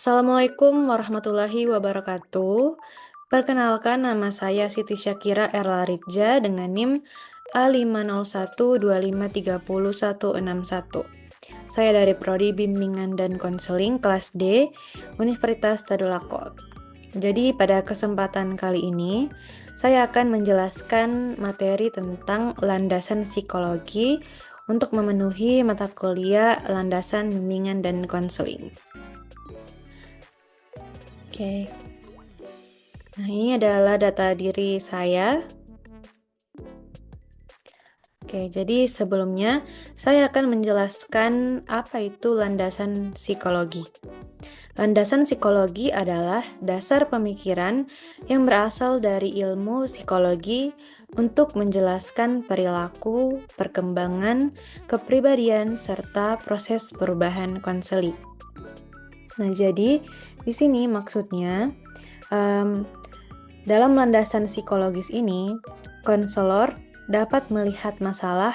Assalamualaikum warahmatullahi wabarakatuh. Perkenalkan, nama saya Siti Syakira Erlaridja dengan NIM A50125301161. Saya dari Prodi Bimbingan dan Konseling kelas D, Universitas Tadulako. Jadi pada kesempatan kali ini, saya akan menjelaskan materi tentang landasan psikologi untuk memenuhi mata kuliah landasan bimbingan dan konseling. Oke. Nah, ini adalah data diri saya. Oke, jadi sebelumnya saya akan menjelaskan apa itu landasan psikologi. Landasan psikologi adalah dasar pemikiran yang berasal dari ilmu psikologi untuk menjelaskan perilaku, perkembangan, kepribadian, serta proses perubahan konseli. Nah, jadi di sini maksudnya dalam landasan psikologis ini, konselor dapat melihat masalah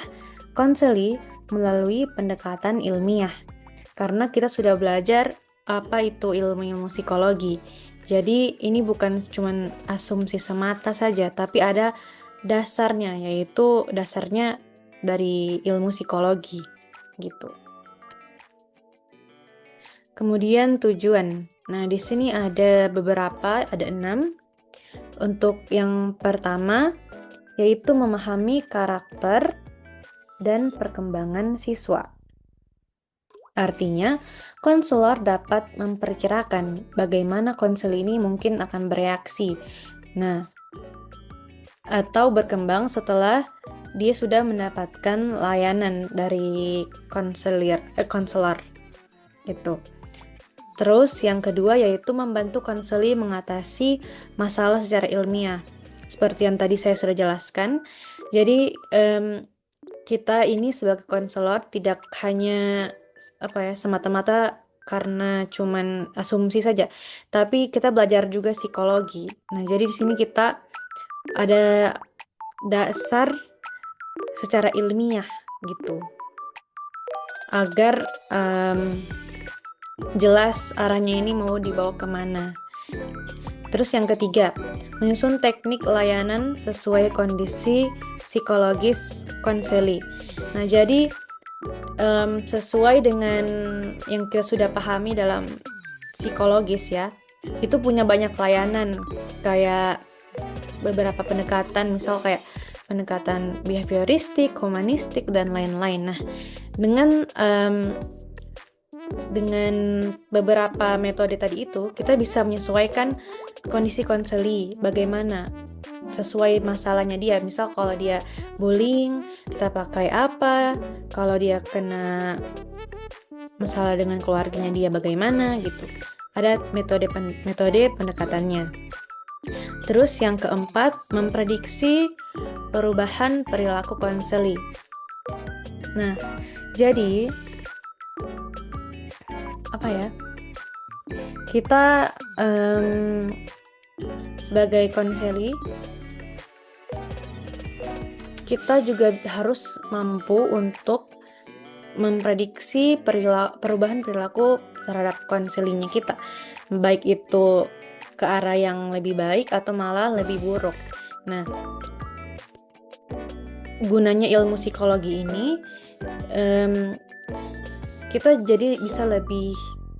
konseli melalui pendekatan ilmiah. Karena kita sudah belajar apa itu ilmu psikologi. Jadi ini bukan cuma asumsi semata saja, tapi ada dasarnya, yaitu dasarnya dari ilmu psikologi gitu. Kemudian tujuan. Nah, di sini ada beberapa, ada 6. Untuk yang pertama, yaitu memahami karakter dan perkembangan siswa. Artinya, konselor dapat memperkirakan bagaimana konsel ini mungkin akan bereaksi. Nah, atau berkembang setelah dia sudah mendapatkan layanan dari konselor. Gitu. Terus yang kedua yaitu membantu konseli mengatasi masalah secara ilmiah. Seperti yang tadi saya sudah jelaskan. Jadi kita ini sebagai konselor tidak hanya semata-mata karena cuman asumsi saja, tapi kita belajar juga psikologi. Nah, jadi di sini kita ada dasar secara ilmiah gitu. Agar jelas arahnya ini mau dibawa kemana. Terus yang ketiga, menyusun teknik layanan sesuai kondisi psikologis konseli. Nah, jadi sesuai dengan yang kita sudah pahami dalam psikologis ya, itu punya banyak layanan, kayak beberapa pendekatan, misal kayak pendekatan behavioristik, humanistik, dan lain-lain. Nah, dengan beberapa metode tadi itu, kita bisa menyesuaikan kondisi konseli, bagaimana sesuai masalahnya dia. Misal kalau dia bullying, kita pakai apa, kalau dia kena masalah dengan keluarganya dia bagaimana gitu. Ada metode pendekatannya. Terus yang keempat, memprediksi perubahan perilaku konseli. Nah, jadi kita sebagai konseli, kita juga harus mampu untuk memprediksi perubahan perilaku terhadap konselinya kita, baik itu ke arah yang lebih baik atau malah lebih buruk. Nah, gunanya ilmu psikologi ini, kita jadi bisa lebih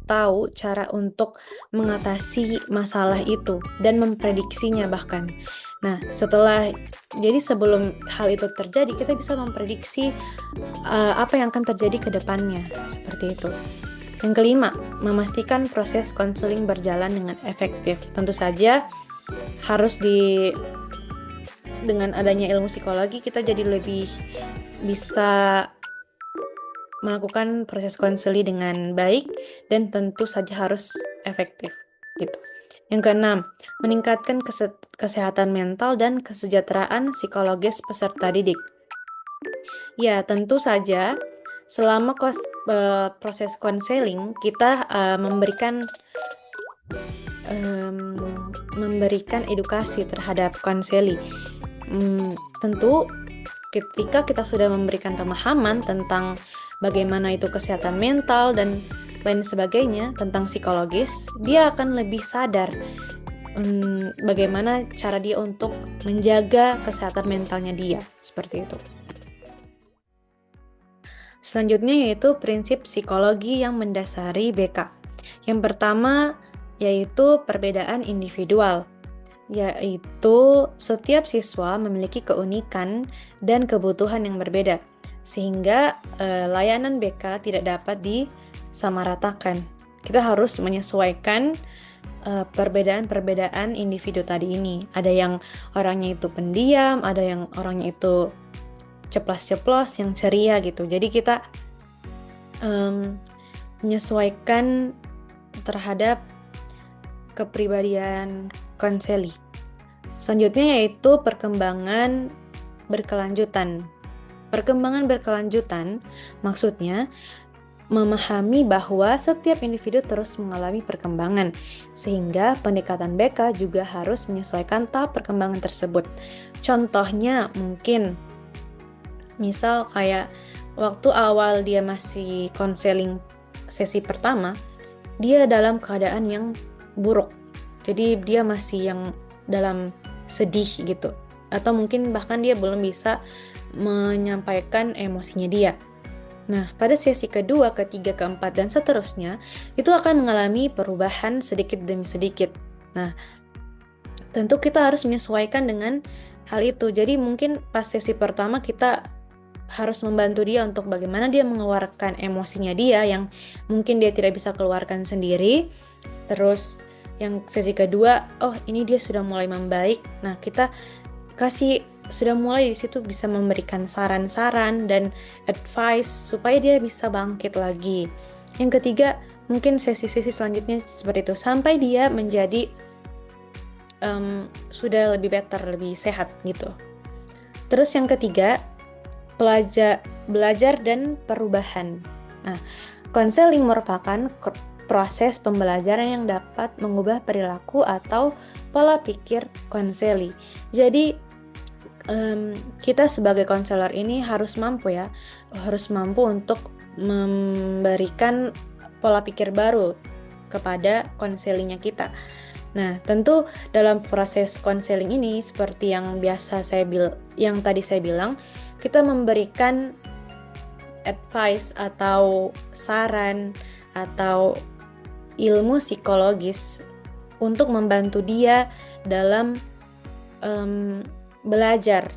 tahu cara untuk mengatasi masalah itu dan memprediksinya bahkan. Nah, jadi sebelum hal itu terjadi, kita bisa memprediksi apa yang akan terjadi ke depannya, seperti itu. Yang kelima, memastikan proses konseling berjalan dengan efektif. Tentu saja harus dengan adanya ilmu psikologi, kita jadi lebih bisa melakukan proses konseli dengan baik dan tentu saja harus efektif gitu. Yang keenam, meningkatkan kesehatan mental dan kesejahteraan psikologis peserta didik. Ya, tentu saja selama proses konseling kita memberikan edukasi terhadap konseli. Tentu ketika kita sudah memberikan pemahaman tentang bagaimana itu kesehatan mental dan lain sebagainya tentang psikologis, dia akan lebih sadar bagaimana cara dia untuk menjaga kesehatan mentalnya dia, seperti itu. Selanjutnya yaitu prinsip psikologi yang mendasari BK. Yang pertama yaitu perbedaan individual, yaitu setiap siswa memiliki keunikan dan kebutuhan yang berbeda, sehingga layanan BK tidak dapat disamaratakan. Kita harus menyesuaikan perbedaan-perbedaan individu tadi ini. Ada yang orangnya itu pendiam, ada yang orangnya itu ceplas-ceplos, yang ceria gitu. Jadi kita menyesuaikan terhadap kepribadian konseli. Selanjutnya yaitu perkembangan berkelanjutan. Perkembangan berkelanjutan maksudnya memahami bahwa setiap individu terus mengalami perkembangan, sehingga pendekatan BK juga harus menyesuaikan tahap perkembangan tersebut. Contohnya mungkin misal kayak waktu awal dia masih konseling sesi pertama, dia dalam keadaan yang buruk. Jadi dia masih yang dalam sedih gitu. Atau mungkin bahkan dia belum bisa menyampaikan emosinya dia. Nah, pada sesi kedua, ketiga, keempat, dan seterusnya, itu akan mengalami perubahan sedikit demi sedikit. Nah, tentu kita harus menyesuaikan dengan hal itu. Jadi mungkin pas sesi pertama kita harus membantu dia untuk bagaimana dia mengeluarkan emosinya dia yang mungkin dia tidak bisa keluarkan sendiri. Terus yang sesi kedua, oh ini dia sudah mulai membaik. Nah, kita sudah mulai di situ bisa memberikan saran-saran dan advice supaya dia bisa bangkit lagi. Yang ketiga, mungkin sesi-sesi selanjutnya seperti itu sampai dia menjadi sudah lebih better, lebih sehat gitu. Terus yang ketiga, belajar dan perubahan. Nah, konseling merupakan proses pembelajaran yang dapat mengubah perilaku atau pola pikir konseli. Jadi kita sebagai konselor ini harus mampu untuk memberikan pola pikir baru kepada konselinya kita. Nah, tentu dalam proses konseling ini seperti yang tadi saya bilang, kita memberikan advice atau saran atau ilmu psikologis untuk membantu dia dalam belajar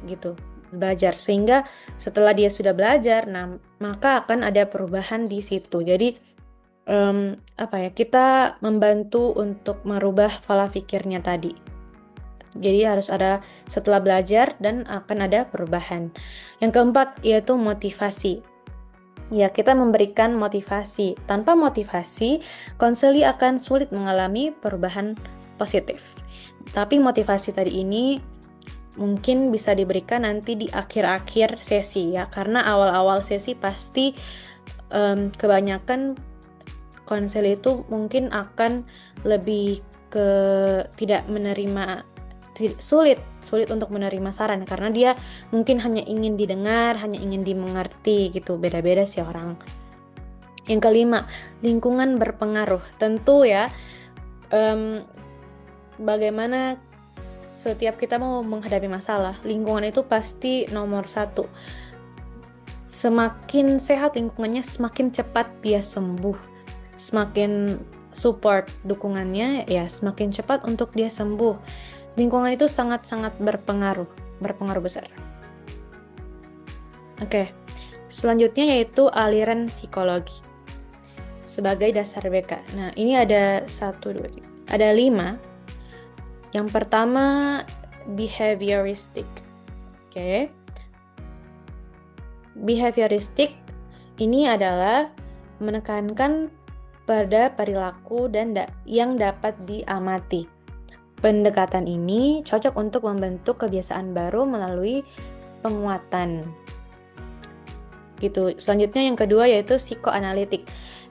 sehingga setelah dia sudah belajar, nah maka akan ada perubahan di situ. Jadi kita membantu untuk merubah pola pikirnya tadi. Jadi harus ada setelah belajar dan akan ada perubahan. Yang keempat yaitu motivasi. Ya, kita memberikan motivasi. Tanpa motivasi, konseli akan sulit mengalami perubahan positif. Tapi motivasi tadi ini mungkin bisa diberikan nanti di akhir-akhir sesi ya, karena awal-awal sesi pasti kebanyakan konseli itu mungkin akan lebih ke sulit untuk menerima saran karena dia mungkin hanya ingin didengar, hanya ingin dimengerti gitu. Beda-beda sih orang. Yang kelima, lingkungan berpengaruh. Tentu ya, bagaimana setiap kita mau menghadapi masalah, lingkungan itu pasti nomor satu. Semakin sehat lingkungannya, semakin cepat dia sembuh. Semakin support dukungannya, ya semakin cepat untuk dia sembuh. Lingkungan itu sangat-sangat berpengaruh besar. Oke, selanjutnya yaitu aliran psikologi sebagai dasar BK. Nah, ini ada 5. Yang pertama, behavioristic. Oke. Behavioristic ini adalah menekankan pada perilaku yang dapat diamati. Pendekatan ini cocok untuk membentuk kebiasaan baru melalui penguatan. Gitu. Selanjutnya yang kedua yaitu psikoanalitik.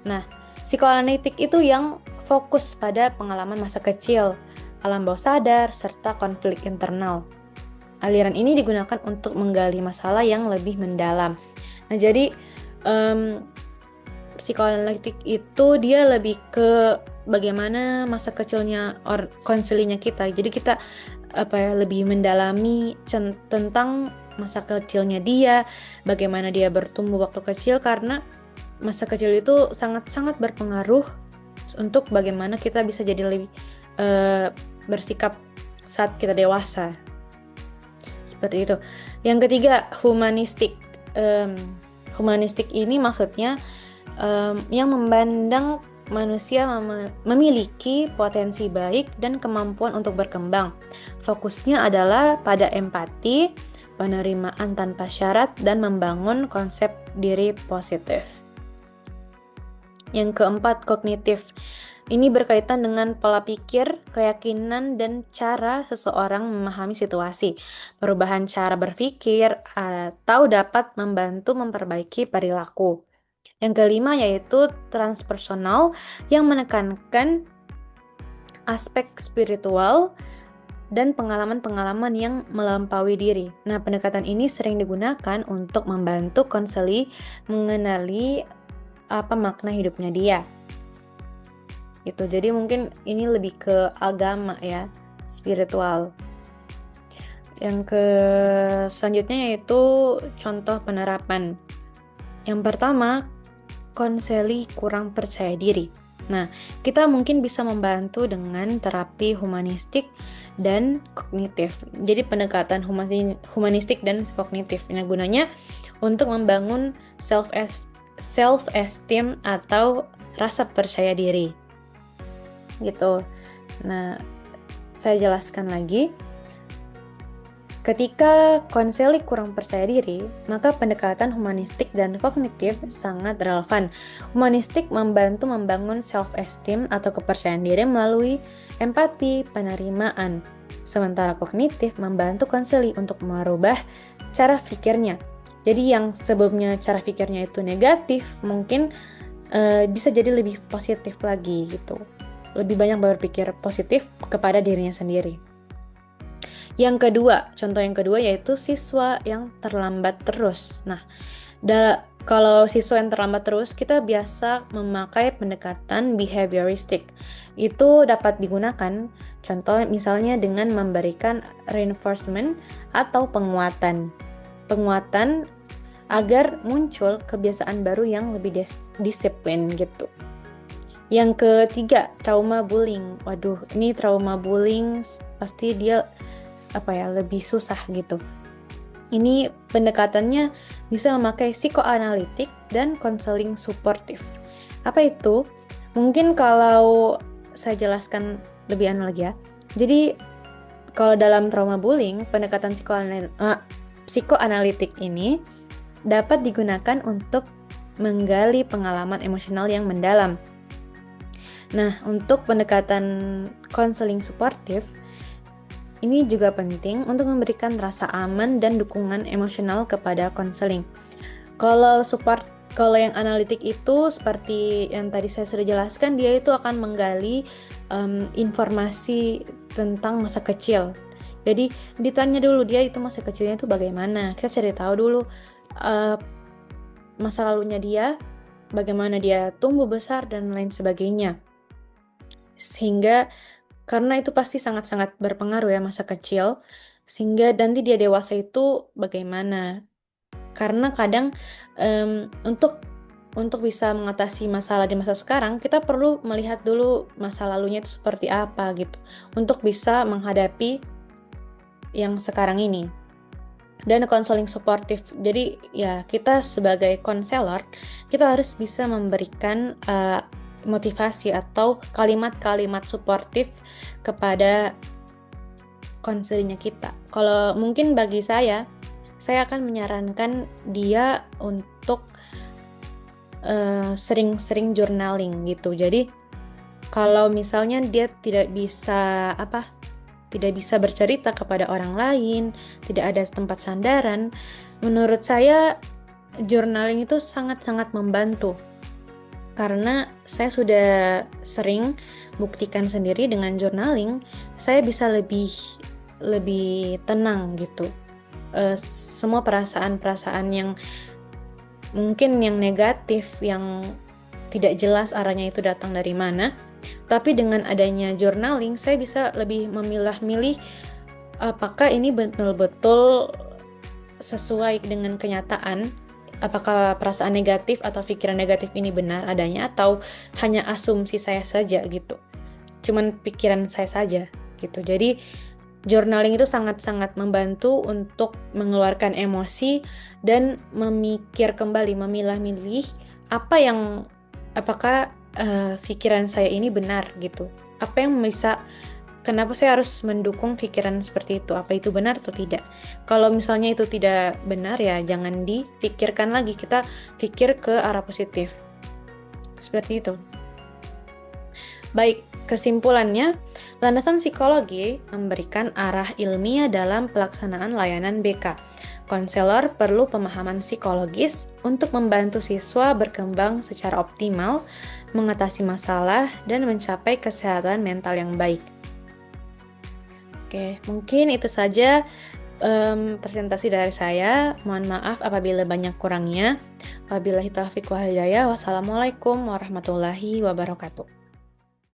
Nah, psikoanalitik itu yang fokus pada pengalaman masa kecil, alam bawah sadar, serta konflik internal. Aliran ini digunakan untuk menggali masalah yang lebih mendalam. Nah, jadi psikoanalitik itu dia lebih ke bagaimana masa kecilnya konselinya kita. Jadi kita lebih mendalami tentang masa kecilnya dia, bagaimana dia bertumbuh waktu kecil, karena masa kecil itu sangat-sangat berpengaruh untuk bagaimana kita bisa jadi lebih bersikap saat kita dewasa. Seperti itu. Yang ketiga, humanistik. Humanistik ini maksudnya yang memandang manusia memiliki potensi baik dan kemampuan untuk berkembang. Fokusnya adalah pada empati, penerimaan tanpa syarat, dan membangun konsep diri positif. Yang keempat, kognitif. Ini berkaitan dengan pola pikir, keyakinan, dan cara seseorang memahami situasi. Perubahan cara berpikir atau dapat membantu memperbaiki perilaku. Yang kelima yaitu transpersonal, yang menekankan aspek spiritual dan pengalaman-pengalaman yang melampaui diri. Nah, pendekatan ini sering digunakan untuk membantu konseli mengenali apa makna hidupnya dia. Gitu. Jadi mungkin ini lebih ke agama ya, spiritual. Yang selanjutnya yaitu contoh penerapan. Yang pertama, konseli kurang percaya diri. Nah, kita mungkin bisa membantu dengan terapi humanistik dan kognitif. Jadi pendekatan humanistik dan kognitif. Nah, gunanya untuk membangun self-esteem atau rasa percaya diri. Gitu. Nah, saya jelaskan lagi. Ketika konseli kurang percaya diri, maka pendekatan humanistik dan kognitif sangat relevan. Humanistik membantu membangun self-esteem atau kepercayaan diri melalui empati, penerimaan. Sementara kognitif membantu konseli untuk merubah cara pikirnya. Jadi yang sebelumnya cara pikirnya itu negatif, mungkin bisa jadi lebih positif lagi gitu. Lebih banyak berpikir positif kepada dirinya sendiri. Yang kedua, contoh yang kedua yaitu siswa yang terlambat terus. Nah, kalau siswa yang terlambat terus, kita biasa memakai pendekatan behavioristik. Itu dapat digunakan, contoh misalnya dengan memberikan reinforcement atau penguatan. Penguatan agar muncul kebiasaan baru yang lebih disiplin gitu. Yang ketiga, trauma bullying. Waduh, ini trauma bullying pasti dia lebih susah gitu. Ini pendekatannya bisa memakai psikoanalitik dan konseling suportif. Apa itu? Mungkin kalau saya jelaskan lebih lagi ya. Jadi kalau dalam trauma bullying, pendekatan psikoanalitik ini dapat digunakan untuk menggali pengalaman emosional yang mendalam. Nah, untuk pendekatan konseling suportif, ini juga penting untuk memberikan rasa aman dan dukungan emosional kepada konseling. Kalau yang analitik itu seperti yang tadi saya sudah jelaskan, dia itu akan menggali informasi tentang masa kecil. Jadi ditanya dulu dia itu masa kecilnya itu bagaimana. Kita cari tahu dulu masa lalunya dia, bagaimana dia tumbuh besar dan lain sebagainya. Sehingga karena itu pasti sangat-sangat berpengaruh ya masa kecil, sehingga nanti dia dewasa itu bagaimana. Karena kadang untuk bisa mengatasi masalah di masa sekarang, kita perlu melihat dulu masa lalunya itu seperti apa gitu, untuk bisa menghadapi yang sekarang ini. Dan konseling suportif, jadi ya kita sebagai konselor, kita harus bisa memberikan motivasi atau kalimat-kalimat suportif kepada konselingnya kita. Kalau mungkin bagi saya akan menyarankan dia untuk sering-sering journaling gitu. Jadi kalau misalnya dia tidak bisa bercerita kepada orang lain, tidak ada tempat sandaran, menurut saya journaling itu sangat-sangat membantu. Karena saya sudah sering buktikan sendiri dengan journaling, saya bisa lebih tenang gitu. Semua perasaan-perasaan yang mungkin yang negatif, yang tidak jelas arahnya itu datang dari mana. Tapi dengan adanya journaling, saya bisa lebih memilah-milih apakah ini betul-betul sesuai dengan kenyataan, apakah perasaan negatif atau pikiran negatif ini benar adanya atau hanya asumsi saya saja gitu. Cuman pikiran saya saja gitu. Jadi journaling itu sangat-sangat membantu untuk mengeluarkan emosi dan memikir kembali, memilah-milih apakah pikiran saya ini benar gitu. Kenapa saya harus mendukung pikiran seperti itu? Apa itu benar atau tidak? Kalau misalnya itu tidak benar, ya jangan dipikirkan lagi. Kita pikir ke arah positif. Seperti itu. Baik, kesimpulannya, landasan psikologi memberikan arah ilmiah dalam pelaksanaan layanan BK. Konselor perlu pemahaman psikologis untuk membantu siswa berkembang secara optimal, mengatasi masalah, dan mencapai kesehatan mental yang baik. Oke, mungkin itu saja presentasi dari saya. Mohon maaf apabila banyak kurangnya. Wabillahi taufiq wal hidayah. Wassalamualaikum warahmatullahi wabarakatuh.